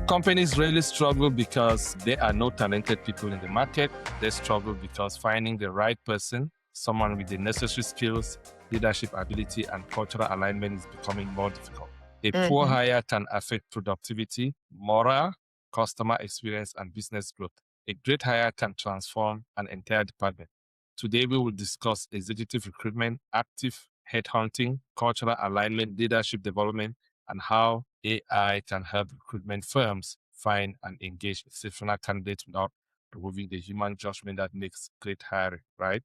Companies really struggle because there are no talented people in the market. They struggle because finding the right person, someone with the necessary skills, leadership ability, and cultural alignment is becoming more difficult. A poor hire can affect productivity, morale, customer experience, and business growth. A great hire can transform an entire department. Today, we will discuss executive recruitment, active headhunting, cultural alignment, leadership development, and how AI can help recruitment firms find and engage exceptional candidates without removing the human judgment that makes great hiring, right?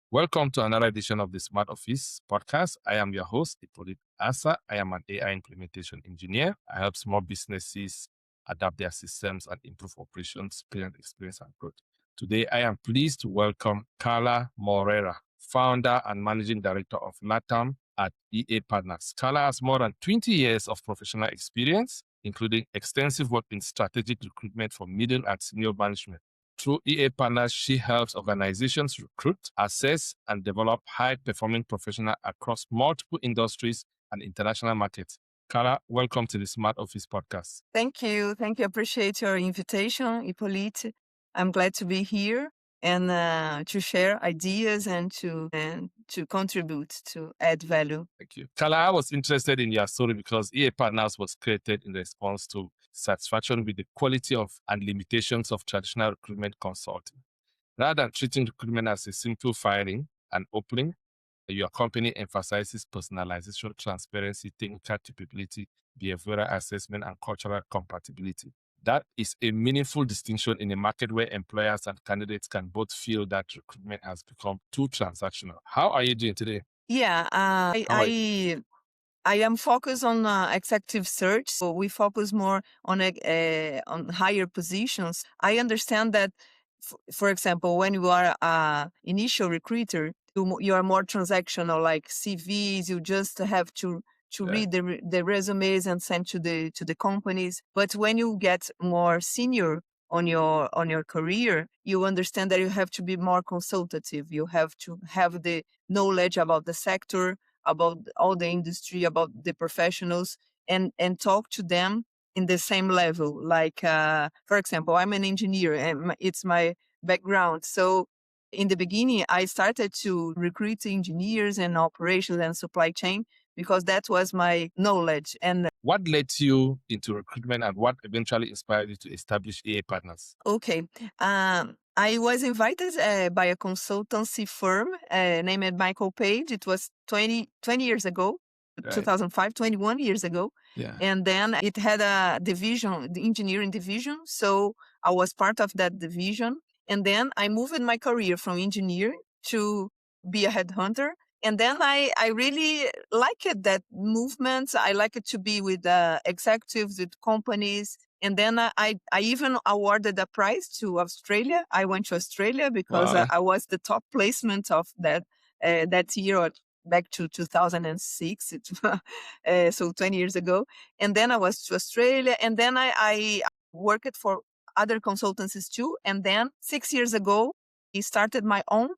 Welcome to another edition of the Smart Office podcast. I am your host, Hippolyte Asa. I am an AI implementation engineer. I help small businesses adapt their systems and improve operations, parent experience, and growth. Today, I am pleased to welcome Carla Morera, founder and managing director of LATAM at EA Partners. Carla has more than 20 years of professional experience, including extensive work in strategic recruitment for middle and senior management. Through EA Partners, she helps organizations recruit, assess, and develop high-performing professionals across multiple industries and international markets. Carla, welcome to the Smart Office podcast. Thank you. Appreciate your invitation, Hippolyte. I'm glad to be here and to share ideas and to contribute to add value. Thank you. Carla, I was interested in your story because EA Partners was created in response to satisfaction with the quality of and limitations of traditional recruitment consulting. Rather than treating recruitment as a simple firing and opening, your company emphasizes personalization, transparency, technical capability, behavioral assessment, and cultural compatibility. That is a meaningful distinction in a market where employers and candidates can both feel that recruitment has become too transactional. How are you doing today? Yeah, I am focused on executive search, so we focus more on higher positions. I understand that, for example, when you are an initial recruiter, you are more transactional, like CVs. You just have to read the resumes and send to the companies. But when you get more senior on your career, you understand that you have to be more consultative. You have to have the knowledge about the sector, about all the industry, about the professionals, and talk to them in the same level. Like, for example, I'm an engineer and it's my background. So in the beginning, I started to recruit engineers and operations and supply chain because that was my knowledge. And what led you into recruitment and what eventually inspired you to establish EA Partners? Okay. I was invited by a consultancy firm named Michael Page. It was 20 years ago, right. 2005, 21 years ago. Yeah. And then it had a division, the engineering division. So I was part of that division. And then I moved my career from engineering to be a headhunter. And then I really liked that movement. I like it to be with executives, with companies. And then I even awarded a prize to Australia. I went to Australia because I was the top placement of that year, back to 2006, so 20 years ago. And then I was to Australia, and then I worked for other consultancies too. And then 6 years ago, I started my own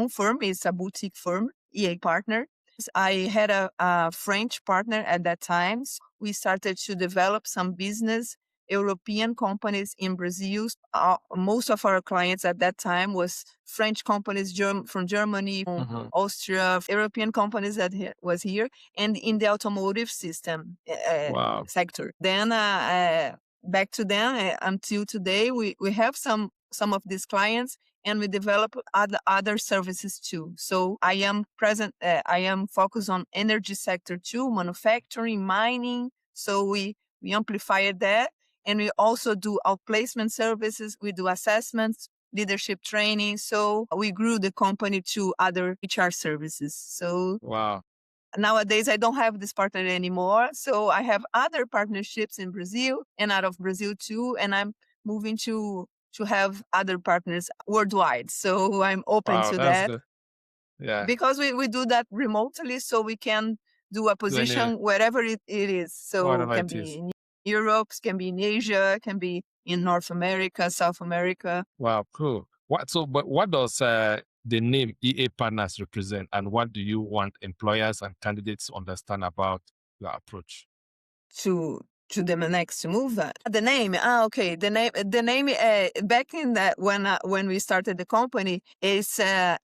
firm. It's a boutique firm, EA Partner. I had a French partner at that time. So we started to develop some business, European companies in Brazil. Most of our clients at that time was French companies from Germany, from Austria, European companies that was here, and in the automotive system sector. Then back to them until today, we have some of these clients, and we develop other services too. So I am focused on energy sector too, manufacturing, mining. So we amplify that. And we also do outplacement services. We do assessments, leadership training. So we grew the company to other HR services. So nowadays, I don't have this partner anymore. So I have other partnerships in Brazil and out of Brazil too. And I'm moving to have other partners worldwide. So I'm open to that. Good. Yeah. Because we do that remotely, so we can do a position wherever it is. So it can be in Europe, can be in Asia, can be in North America, South America. Wow, cool. What does the name EA Partners represent, and what do you want employers and candidates to understand about your approach? To to the next move. The name, okay. The name. Back in that when we started the company, is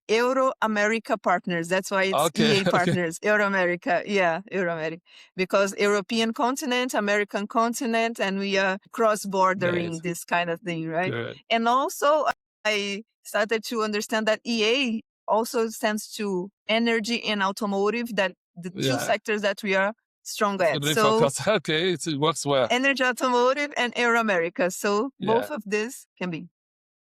Euro America Partners. That's why it's Okay, EA okay. Partners. Euro America, yeah, Euro America, because European continent, American continent, and we are cross bordering Nice. this kind of thing, right? Good. And also, I started to understand that EA also stands to energy and automotive. That the two Yeah. sectors that we are strong So at. they So focus. Okay, it works well. energy, automotive, and Air America. So Yeah. both of this can be.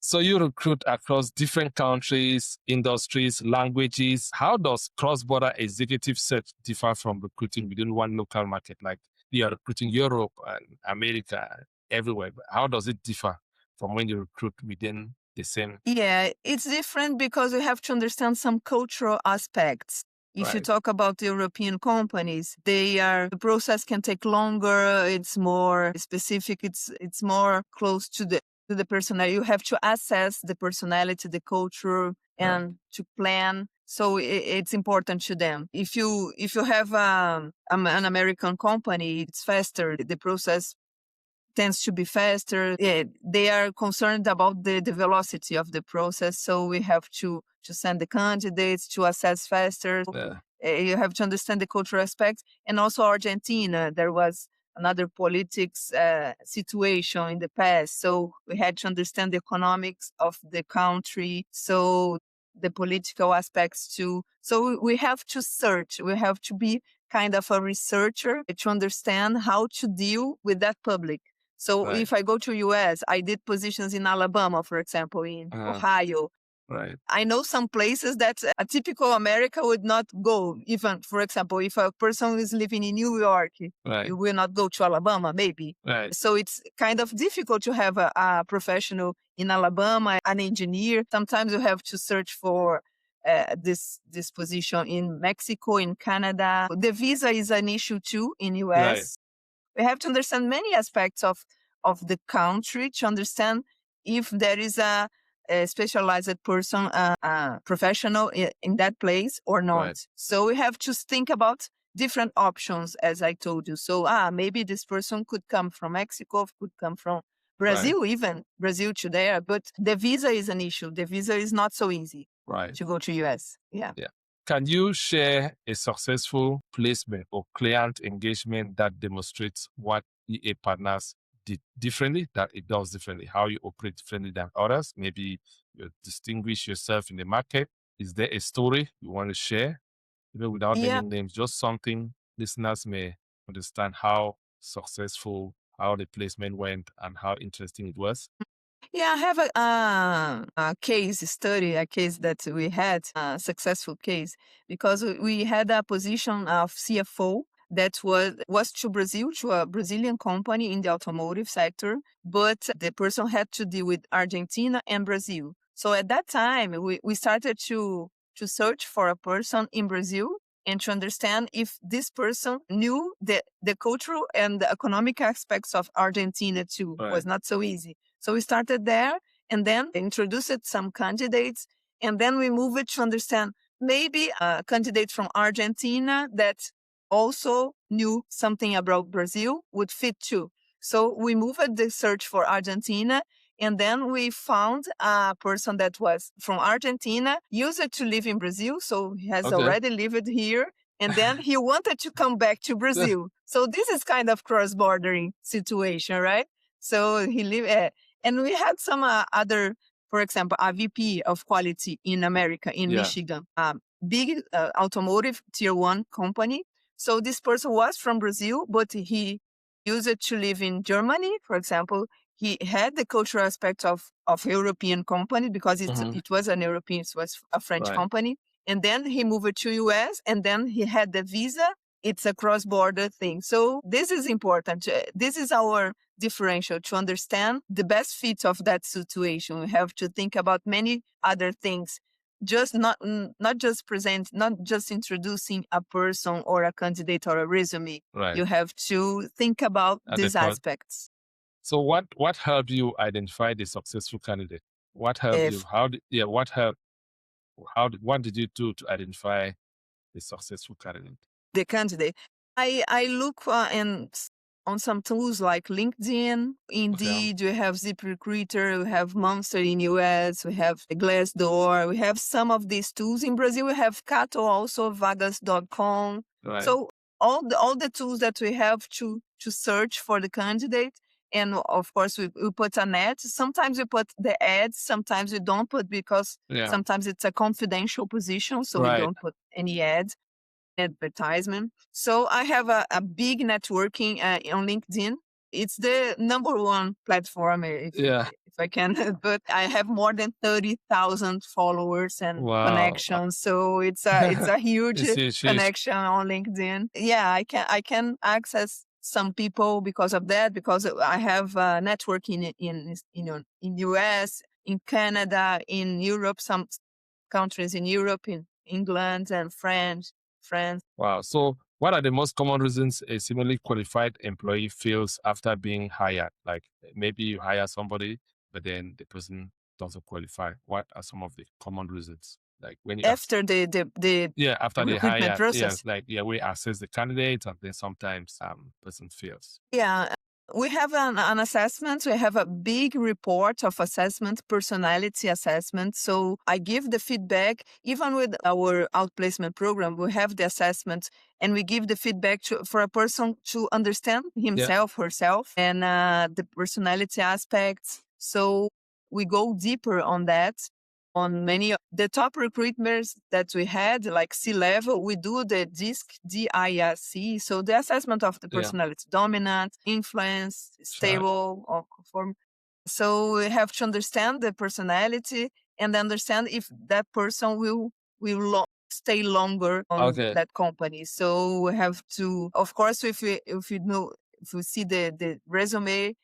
So you recruit across different countries, industries, languages. How does cross-border executive search differ from recruiting within one local market? Like you are recruiting Europe and America, everywhere. But how does it differ from when you recruit within the same? Yeah, it's different because we have to understand some cultural aspects. If you Right. talk about European companies, the process can take longer. It's more specific. It's more close to the personality. You have to assess the personality, the culture, Right. and to plan. So it's important to them. If you have an American company, it's faster. The process tends to be faster. Yeah, they are concerned about the velocity of the process, so we have to send the candidates to assess faster. Yeah. You have to understand the cultural aspects, and also Argentina. There was another politics situation in the past, so we had to understand the economics of the country. So the political aspects too. So we have to search. We have to be kind of a researcher to understand how to deal with that public. So Right. if I go to US, I did positions in Alabama, for example, in Ohio. Right. I know some places that a typical America would not go. Even, for example, if a person is living in New York, Right. you will not go to Alabama, maybe. Right. So it's kind of difficult to have a professional in Alabama, an engineer. Sometimes you have to search for this position in Mexico, in Canada. The visa is an issue too in US. Right. We have to understand many aspects of the country to understand if there is a specialized person, professional in that place or not. Right. So we have to think about different options, as I told you. So maybe this person could come from Mexico, could come from Brazil, even Brazil to there. But the visa is an issue. The visa is not so easy Right. to go to US. Yeah. Yeah. Can you share a successful placement or client engagement that demonstrates what EA partners did differently, that it does differently, how you operate differently than others? Maybe you distinguish yourself in the market. Is there a story you want to share? Even without Yeah. naming names, just something listeners may understand how successful, how the placement went, and how interesting it was. Yeah, I have a case study, a case that we had, a successful case, because we had a position of CFO that was to Brazil, to a Brazilian company in the automotive sector, but the person had to deal with Argentina and Brazil. So at that time, we started to search for a person in Brazil and to understand if this person knew the cultural and the economic aspects of Argentina too. Right. Was not so easy. So we started there and then introduced some candidates. And then we moved to understand maybe a candidate from Argentina that also knew something about Brazil would fit too. So we moved the search for Argentina. And then we found a person that was from Argentina, used to live in Brazil. So he has already lived here. And then he wanted to come back to Brazil. So this is kind of cross-bordering situation, right? So he lived, and we had some other, for example, a VP of quality in America, in Michigan, big automotive tier one company. So this person was from Brazil, but he used it to live in Germany, for example. He had the cultural aspect of European company because it was an European, it was a French company. And then he moved to US and then he had the visa. It's a cross-border thing. So this is important. This is our differential to understand the best fit of that situation. We have to think about many other things. Just not just introducing a person or a candidate or a resume. Right. You have to think about these aspects. So what helped you identify the successful candidate? What helped you? What helped? What did you do to identify the successful candidate? The candidate. I look on some tools like LinkedIn, Indeed, we have ZipRecruiter, we have Monster in US, we have Glassdoor, we have some of these tools. In Brazil, we have Cato also, Vagas.com. Right. So all the tools that we have to search for the candidate. And of course, we put an ad. Sometimes we put the ads, sometimes we don't put because sometimes it's a confidential position, so we don't put any ads, advertisement. So I have a big networking on LinkedIn. It's the number one platform, if I can, but I have more than 30,000 followers and connections. So it's a huge connection on LinkedIn. Yeah, I can access some people because of that, because I have networking in US, in Canada, in Europe, some countries in Europe, in England and France. Wow. So what are the most common reasons a similarly qualified employee feels after being hired? Like maybe you hire somebody, but then the person doesn't qualify. What are some of the common reasons? Like when you after the after the recruitment hire, process. we assess the candidate, and then sometimes person fails. Yeah, we have an assessment. We have a big report of assessment, personality assessment. So I give the feedback. Even with our outplacement program, we have the assessment and we give the feedback for a person to understand himself, herself, and the personality aspects. So we go deeper on that. On many the top recruiters that we had, like C-level, we do the DISC. So the assessment of the personality, dominant, influence, stable, or conform. So we have to understand the personality and understand if that person will stay longer on that company. So we have to, of course, if we see the resume,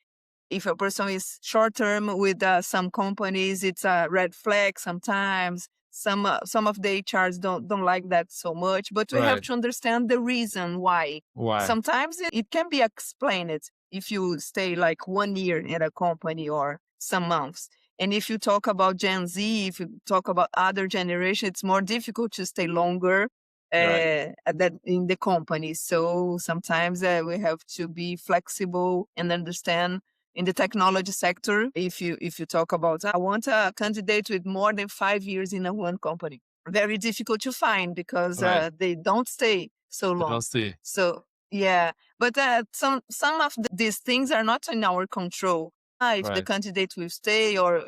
if a person is short term with some companies, it's a red flag sometimes. Some of the HRs don't like that so much, but we have to understand the reason why. Sometimes it can be explained if you stay like 1 year in a company or some months. And if you talk about Gen Z, if you talk about other generation, it's more difficult to stay longer in the company. So sometimes we have to be flexible and understand. In the technology sector, if you talk about, I want a candidate with more than 5 years in one company. Very difficult to find because they don't stay so long. They don't stay. So yeah, but some of these things are not in our control. If the candidate will stay or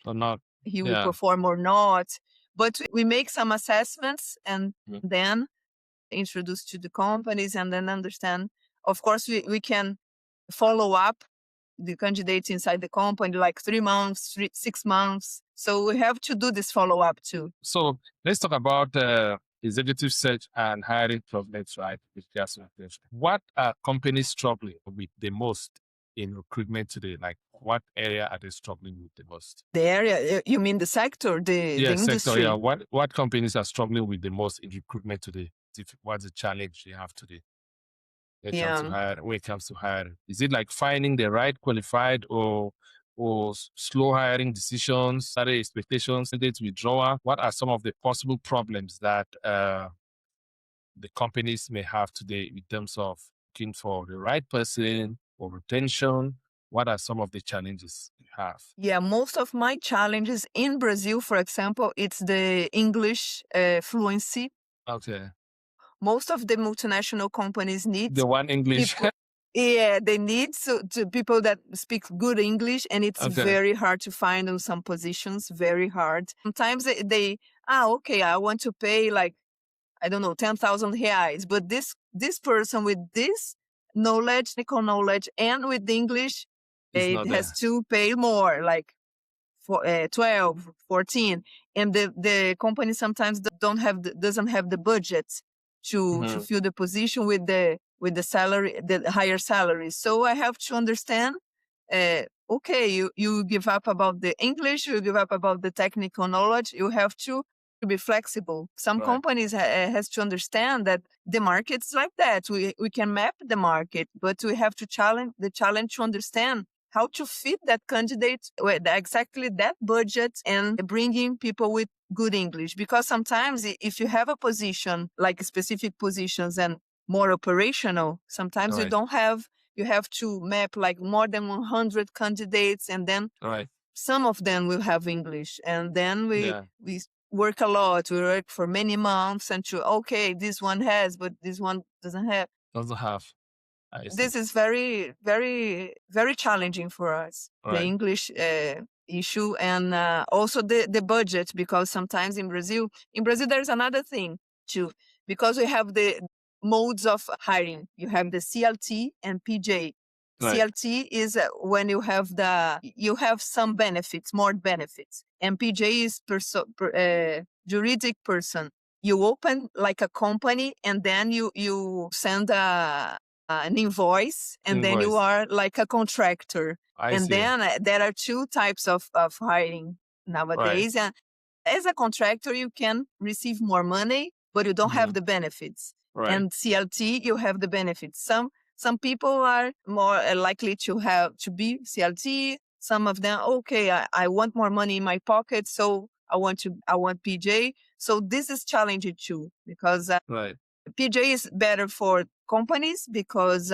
not, he will perform or not. But we make some assessments and then introduce to the companies and then understand. Of course, we can follow up the candidates inside the company, like 3 months, 6 months. So we have to do this follow-up too. So let's talk about executive search and hiring problems, right? What are companies struggling with the most in recruitment today? Like what area are they struggling with the most? The area, you mean the sector, the industry? Sector, yeah. What companies are struggling with the most in recruitment today? What's the challenge they have today? When it comes to hiring, is it like finding the right qualified or slow hiring decisions, salary expectations, candidates withdrawal? What are some of the possible problems that the companies may have today in terms of looking for the right person or retention? What are some of the challenges you have? Yeah, most of my challenges in Brazil, for example, it's the English fluency. Okay. Most of the multinational companies need the one English. Yeah, they need to people that speak good English, and it's very hard to find on some positions, very hard. Sometimes they I want to pay like, I don't know, 10,000 reais, but this person with this knowledge, technical knowledge, and with English, it has to pay more, like for 12, 14, and the company sometimes doesn't have the budget to fill the position with the salary, the higher salary. So I have to understand. You give up about the English, you give up about the technical knowledge. You have to be flexible. Some companies has to understand that the market's like that. We can map the market, but we have to challenge to understand how to fit that candidate with exactly that budget and bringing people with good English. Because sometimes if you have a position, like specific positions and more operational, sometimes you don't have you have to map like more than 100 candidates, and then Right. some of them will have English, and then we Yeah. work a lot. We work for many months until, okay, this one has, but this one doesn't have. Doesn't have. I see. This is very, very, very challenging for us, the Right. English issue, and also the budget, because sometimes in Brazil, there's another thing too, because we have the modes of hiring. You have the CLT and PJ. Right. CLT is when you have some benefits, more benefits, and PJ is juridic person. You open like a company, and then you send an invoice, and then you Invoice. are like a contractor. I And see. then there are two types of hiring nowadays. And as a contractor, you can receive more money, but you don't have the benefits. Right. And CLT, you have the benefits. Some people are more likely to be CLT. Some of them, okay, I want more money in my pocket, so I want PJ. So this is challenging too, because Right. PJ is better for companies because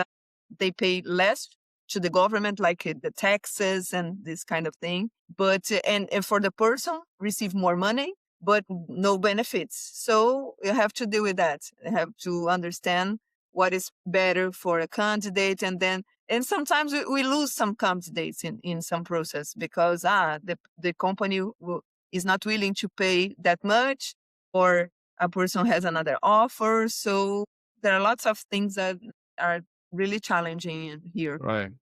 they pay less to the government, like the taxes and this kind of thing. But and for the person, receive more money, but no benefits. So you have to deal with that. You have to understand what is better for a candidate, and sometimes we lose some candidates in some process because the company is not willing to pay that much, or a person has another offer. So there are lots of things that are really challenging here. Right.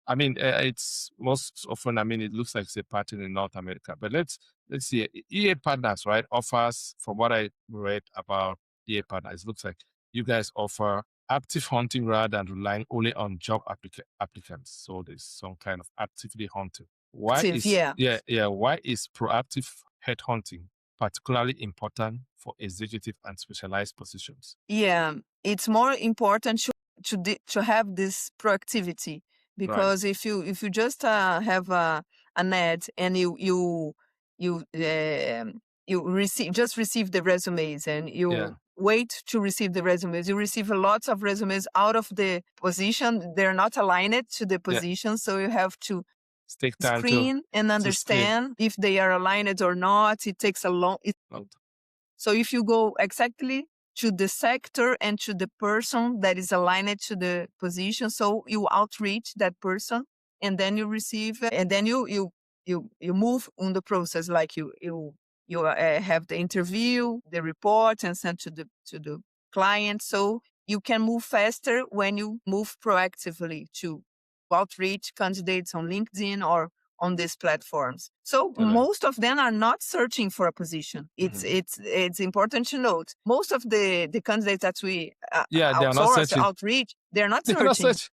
I mean, it's most often, I mean, it looks like it's a pattern in North America. But let's see. EA Partners, right, offers, from what I read about EA Partners, it looks like you guys offer active hunting rather than relying only on job applicants. So there's some kind of actively hunting. Why Active, is yeah. why is proactive headhunting particularly important for executive and specialized positions? Yeah, it's more important to have this proactivity, Right. because if you just have an ad and you receive the resumes, and you Yeah. wait to receive the resumes, you receive lots of resumes out of the position. They're not aligned to the position, so you have to Take time screen and screen. understand if they are aligned or not. It takes a long. So if you go exactly to the sector and to the person that is aligned to the position, so you outreach that person, and then you receive, and then you move on the process, like you have the interview, the report, and send to the client. So you can move faster when you move proactively to outreach candidates on LinkedIn or on these platforms. So most of them are not searching for a position. It's important to note, most of the candidates that we they are not outsource, searching. outreach, they're not They are not searching.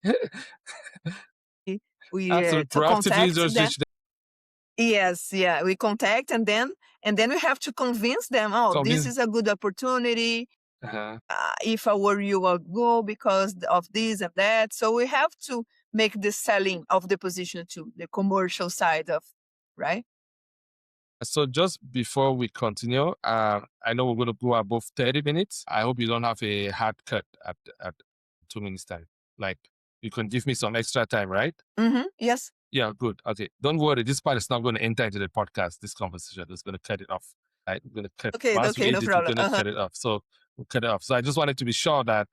We Absolutely. to Proactively contact just them. reach them. Yes, yeah, we contact, and then we have to convince them, oh, this is a good opportunity. If I were you, I'd go because of this and that. So we have to make the selling of the position to the commercial side of, right? So just before we continue, I know we're going to go above 30 minutes. I hope you don't have a hard cut at 2 minutes time. Like, you can give me some extra time, right? Yes. Yeah, good. Okay. Don't worry. This part is not going to enter into the podcast, this conversation. It's going to cut it off. Right? We're going to cut. Okay, Once we no edit, problem. we're going to cut it off. So we'll cut it off. So I just wanted to be sure that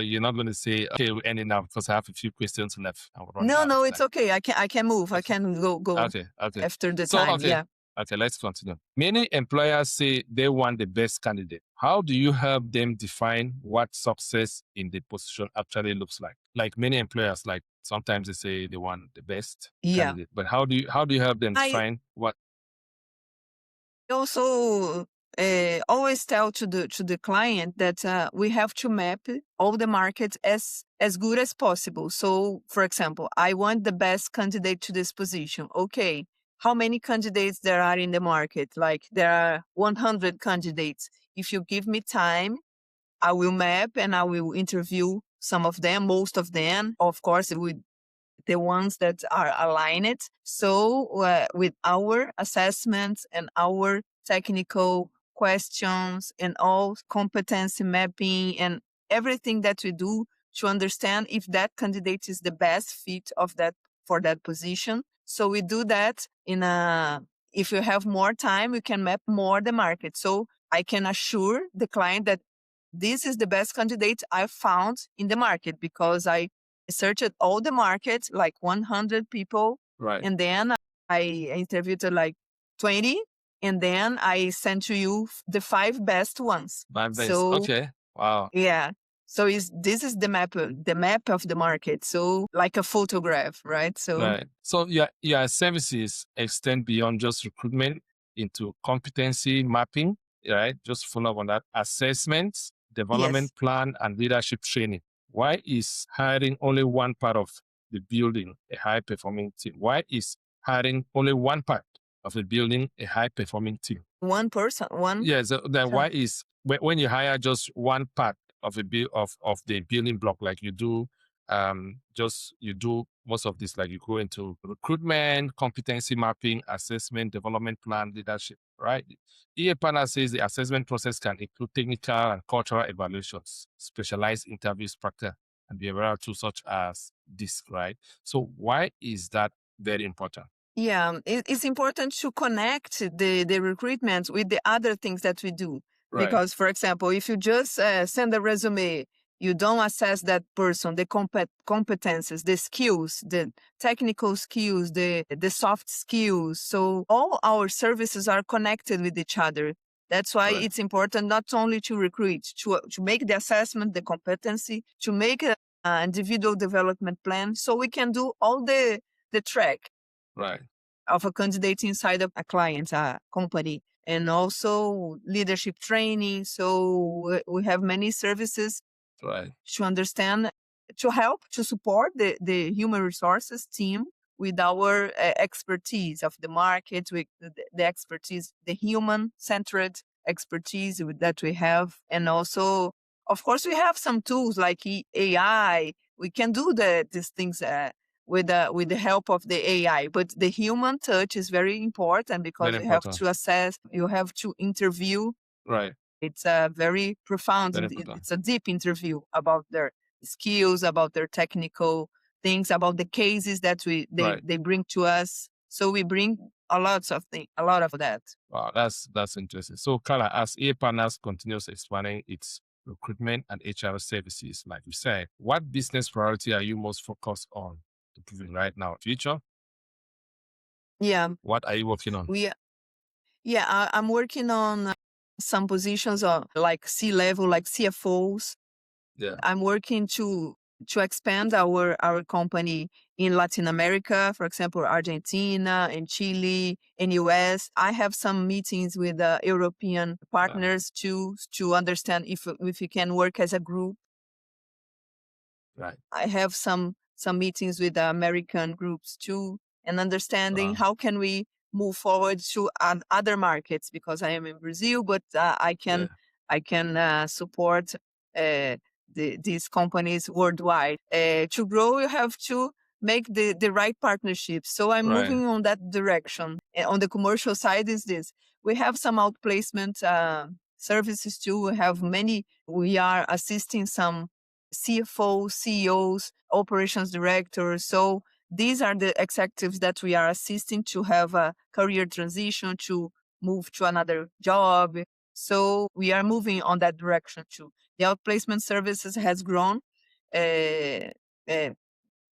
you're not going to say, okay, we're ending now, because I have a few questions left. No, it's okay. I can move. I can go Okay. after the time. Yeah. Okay, let's continue. Many employers say they want the best candidate. How do you help them define what success in the position actually looks like? Like, many employers, like, sometimes they say they want the best candidate, but how do you help them define what? Also always tell to the client that we have to map all the markets as good as possible. So, for example, I want the best candidate to this position. Okay, how many candidates there are in the market? Like, there are 100 candidates. If you give me time, I will map and I will interview some of them, most of them, of course, with the ones that are aligned. So with our assessments and our technical questions and all competency mapping and everything that we do, to understand if that candidate is the best fit of that for that position. So we do that if you have more time, you can map more the market. So I can assure the client that this is the best candidate I found in the market because I searched all the markets, like 100 people, Right. and then I interviewed like 20, and then I sent to you the 5 best ones. Five days. So Okay. Wow. yeah. So this is the map of the market. So like a photograph, right? So Right. So your services extend beyond just recruitment into competency mapping, right? Just follow up on that. Assessments, development yes, plan, and leadership training. Why is hiring only one part of the building a high performing team? Why is hiring only one part of the building a high performing team? one person, one. Yeah, so then Sorry. why is when you hire just one part of a of the building block, like you do, just you do most of this, like you go into recruitment, competency mapping, assessment, development plan, leadership, right? EA Partner says the assessment process can include technical and cultural evaluations, specialized interviews, practice, and behavioral tools such as this, right? So why is that very important? Yeah, it's important to connect the recruitment with the other things that we do. Right, Because, for example, if you just send a resume, you don't assess that person, the competences, the skills, the technical skills, the soft skills. So all our services are connected with each other. That's why right, it's important not only to recruit, to make the assessment, the competency, to make an individual development plan, so we can do all the track right, of a candidate inside of a client, a company, and also leadership training. So we have many services right, to understand, to help, to support the human resources team with our expertise of the market, with the expertise, the human centered expertise that we have. And also, of course, we have some tools like AI. We can do these things with the help of the AI, but the human touch is very important because very you have important. to assess, you have to interview. Right, It's a very profound, very important. it's a deep interview about their skills, about their technical things, about the cases that Right. they bring to us. So we bring a lot of that. Wow, that's interesting. So, Carla, as A Partners continues expanding its recruitment and HR services, like you said, what business priority are you most focused on improving right now? Future, Yeah, what are you working on? we yeah, I'm working on some positions of like C level, like CFOs. Yeah, I'm working to expand our company in Latin America, for example, Argentina and Chile and US. I have some meetings with European yeah, partners to understand if we can work as a group. right. I have some meetings with American groups too, and understanding Wow, how can we move forward to other markets, because I am in Brazil, but yeah, I can support these companies worldwide. To grow, you have to make the right partnerships. So I'm right, moving on that direction. On the commercial side is this. We have some outplacement services too. We are assisting some CFOs, CEOs, operations directors. So these are the executives that we are assisting to have a career transition, to move to another job. So we are moving on that direction too. The outplacement services has grown uh, uh,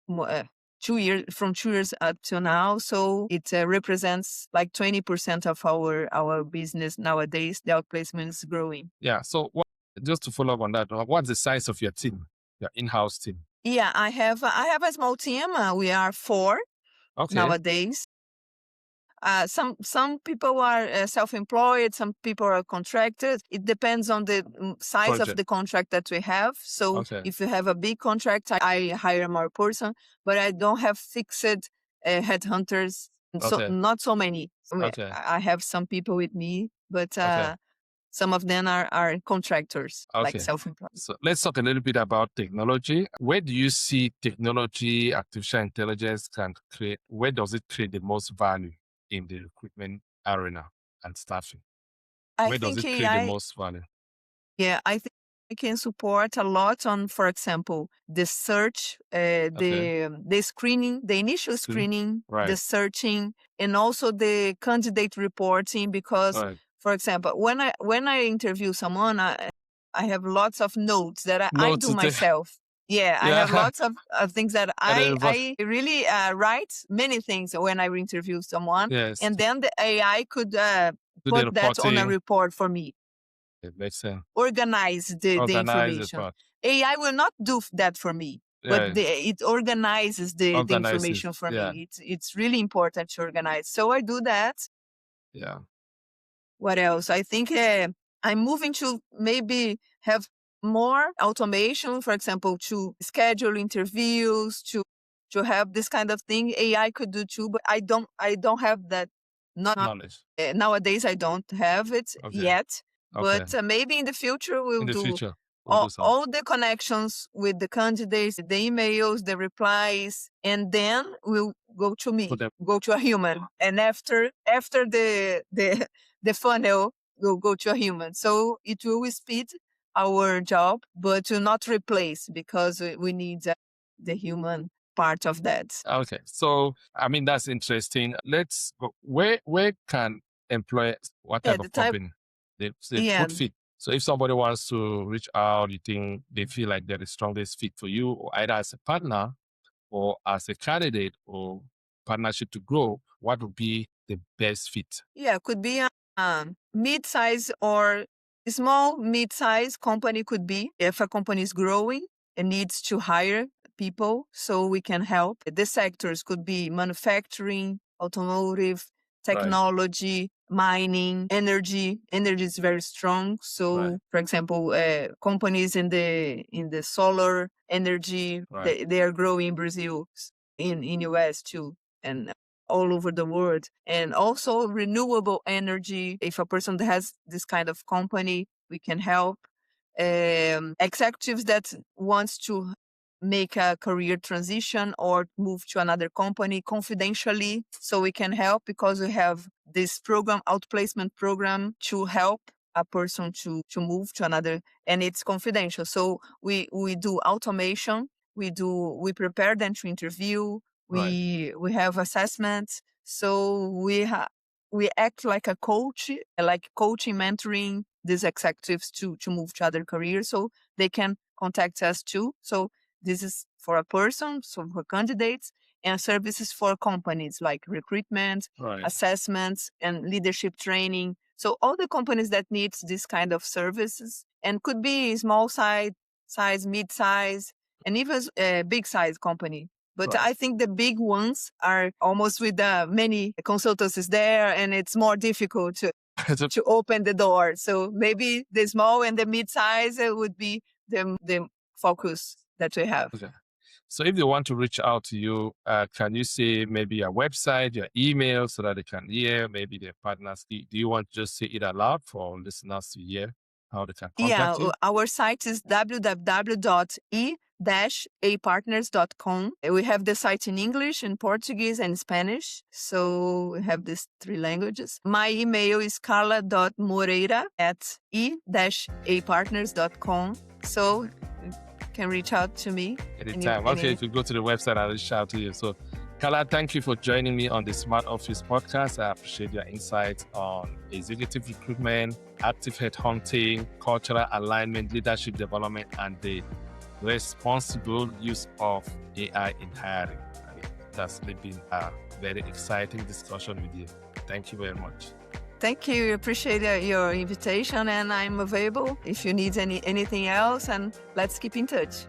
mo- uh, 2 years, from 2 years up to now. So it represents like 20% of our business nowadays. The outplacement is growing. yeah. So, just to follow up on that, what's the size of your team, your in-house team? Yeah, I have a small team. We are 4 Okay, nowadays. Some people are self-employed, some people are contracted. It depends on the size of project. the contract that we have. So Okay, if you have a big contract, I hire more person, but I don't have fixed headhunters. So okay, not so many. okay, I have some people with me, but okay. some of them are contractors, like Okay. self-employed. So let's talk a little bit about technology. Where do you see technology, artificial intelligence can create, where does it create the most value in the recruitment arena and staffing? I Where does think it create the AI. most value? Yeah, I think can support a lot on, for example, the search, the screening, the initial screening, Right. the searching, and also the candidate reporting. Because, Right. for example, when I interview someone, I have lots of notes that I Notes do to take. myself. Yeah, I have Yeah. lots of things that And then I really write many things when I interview someone, yes. and then the AI could Do the put that on a reporting. report for me. It makes sense. Organize the Organize the information. part. AI will not do that for me, but Yeah. it organizes the Organizes. information for Yeah. me. It's really important to organize. So I do that. Yeah. What else? I think I'm moving to maybe have more automation, for example, to schedule interviews, to have this kind of thing. AI could do too, but I don't have that. Not Knowledge. nowadays. I don't have it Okay. yet, Okay. but maybe in the future we'll In the do future, we'll do something. all the connections with the candidates, the emails, the replies, and then we'll go to me, Put them. go to a human, and after the funnel, we'll go to a human. So it will speed our job, but will not replace, because we need the human part of that. Okay. So, I mean, that's interesting. Let's go. Where can employers, what Yeah, type the of type. company, they Yeah, good fit? So if somebody wants to reach out, you think they feel like they're the strongest fit for you, or either as a partner or as a candidate or partnership to grow, what would be the best fit? yeah, could be a mid-size or small mid-size company. Could be if a company is growing and needs to hire people, so we can help. The sectors could be manufacturing, automotive, Right. technology, mining, energy. Energy is very strong. So, Right. for example, companies in the solar energy, Right. they are growing in Brazil, in US too, and all over the world. And also renewable energy. If a person has this kind of company, we can help. Executives that wants to make a career transition or move to another company confidentially, so we can help, because we have this program, outplacement program, to help a person to move to another, and it's confidential. So we do automation, we prepare them to interview, we have assessments. So we act like a coach, like coaching, mentoring these executives to move to other careers, so they can contact us too. So this is for a person, so for candidates, and services for companies like recruitment, Right. assessments, and leadership training. So all the companies that needs this kind of services, and could be small size, mid-size, and even a big size company. But Right. I think the big ones are almost with many consultants there, and it's more difficult to open the door. So maybe the small and the mid-size would be the focus that we have. Okay. So if they want to reach out to you, can you say maybe your website, your email, so that they can hear, maybe their partners? Do you want to just say it aloud for listeners to hear how they can contact you? Our site is www.e-apartners.com. We have the site in English, in Portuguese, and Spanish. So we have these 3 languages. My email is carla.moreira@e-apartners.com. So you can reach out to me Anytime. Okay, if you go to the website, I'll reach out to you. So, Carla, thank you for joining me on the Smart Office podcast. I appreciate your insights on executive recruitment, active headhunting, cultural alignment, leadership development, and the responsible use of AI in hiring. That's been a very exciting discussion with you. Thank you very much. Thank you. Appreciate your invitation, and I'm available if you need anything else, and let's keep in touch.